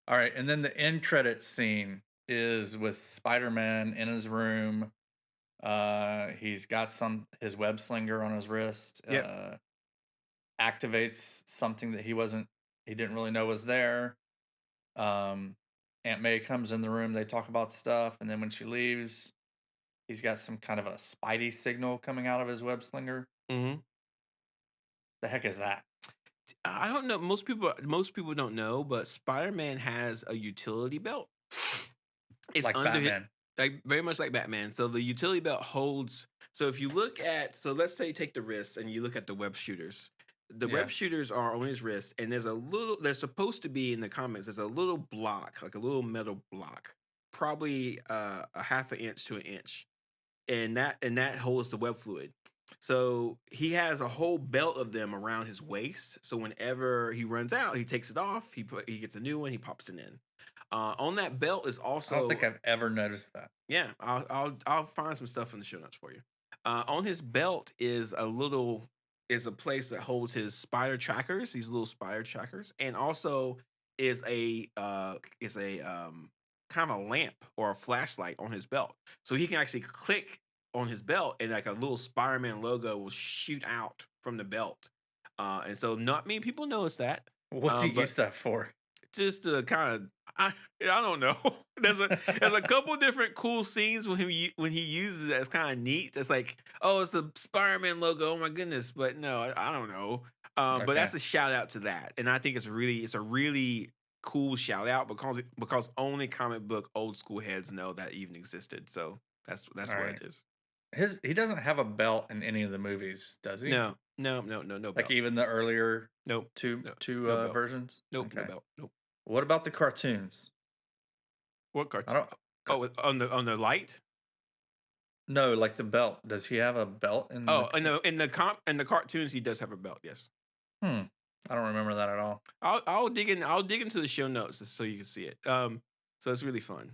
All right, and then the end credits scene is with Spider-Man in his room. He's got his web slinger on his wrist. Yep. Activates something that he didn't really know was there. Um, Aunt May comes in the room. They talk about stuff, and then when she leaves, he's got some kind of a Spidey signal coming out of his web slinger. Mhm. The heck is that? I don't know. Most people don't know, but Spider-Man has a utility belt. It's Like under his, Batman? like very much like Batman. So the utility belt holds. So if you look at, so let's say you take the wrist and you look at the web shooters. The web Yeah, shooters are on his wrist, and there's a little. There's supposed to be in the comics. There's a little block, like a little metal block, probably a half an inch to an inch, and that holds the web fluid. So he has a whole belt of them around his waist. So whenever he runs out, he takes it off. He gets a new one. He pops it in. On that belt is I don't think also, I've ever noticed that. yeah. I'll find some stuff in the show notes for you. On his belt is a place that holds his spider trackers. These little spider trackers, and also is a kind of a lamp or a flashlight on his belt, so he can actually click on his belt, and like a little Spider-Man logo will shoot out from the belt. And so not many people notice that. What's he But use that for? just to kind of, I don't know. There's a couple different cool scenes when he uses it. It's kind of neat. It's like, oh, it's the Spider-Man logo. Oh my goodness! But no, I don't know. But Okay. that's a shout out to that, and I think it's a really cool shout out because only comic book old school heads know that even existed. So that's All what right. it is. He doesn't have a belt in any of the movies, does he? No, no, no, no, no Like belt. even the earlier Nope, two no, two no belt. versions? Nope, no Okay. belt. Nope. What about the cartoons? What I cartoon? don't Oh, on the light. no, like the belt. Does he have a belt in the Oh, in the cartoons, he does have a belt. Yes. Hmm. I don't remember that at all. I'll dig into the show notes just so you can see it. So it's really fun.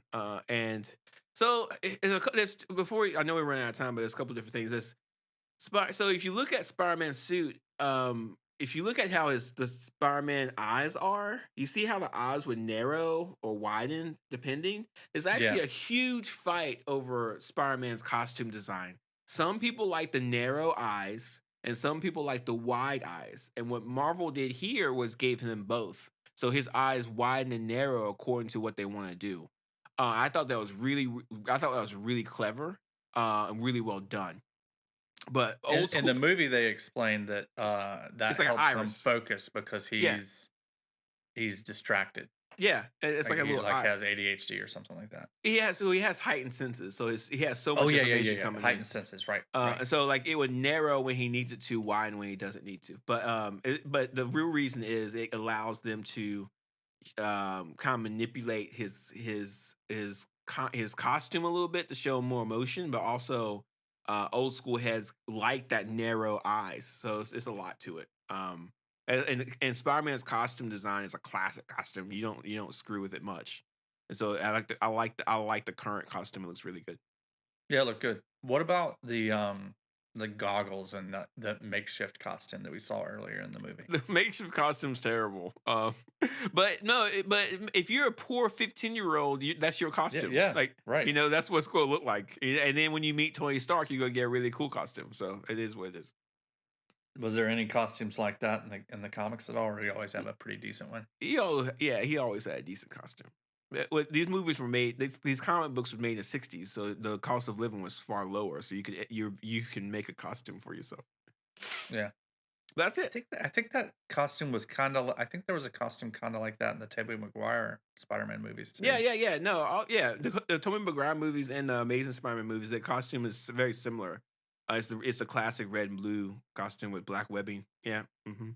And so there's I know we're running out of time, but there's a couple different things. So if you look at Spider-Man's suit, if you look at how the Spider-Man eyes are, you see how the eyes would narrow or widen depending. There's actually Yeah. a huge fight over Spider-Man's costume design. Some people like the narrow eyes, and some people like the wide eyes. And what Marvel did here was gave him both. So his eyes widen and narrow according to what they want to do. I thought that was really clever, and really well done. But old In the school, movie they explained that it's that like an helps him iris. focus because Yeah, he's distracted. yeah, it's Like like a he little like eye. has ADHD or something like that. He has heightened senses, so he has so Oh much yeah, yeah, yeah, information yeah. coming in. Heightened senses, right, right. And so like it would narrow when he needs it to, widen when he doesn't need to. But the real reason is it allows them to kind of manipulate his costume a little bit to show more emotion, but also old school heads like that narrow eyes, so it's a lot to it. And Spider-Man's costume design is a classic costume. You don't screw with it much, and so I like the current costume. It looks really good. Yeah, look good. What about the goggles and the makeshift costume that we saw earlier in the movie? The makeshift costume's terrible. But no, but if you're a poor 15-year-old, that's your Yeah, costume. yeah, Like, right. that's what it's going to look like. And then when you meet Tony Stark, you're going to get a really cool costume. So it is what it is. Was there any costumes like that in the comics at all, or do you always have a pretty decent one? He always had a decent costume. These movies were made. These comic books were made in the '60s, so the cost of living was far lower. So you can make a costume for yourself. Yeah. That's it. I think that costume was kinda I think there was a costume kinda like that in the Tobey Maguire Spider-Man movies Yeah, too. yeah, yeah. No, yeah. The Tobey Maguire movies and the Amazing Spider-Man movies, the costume is very similar. It's the classic red and blue costume with black webbing. Yeah. Hmm.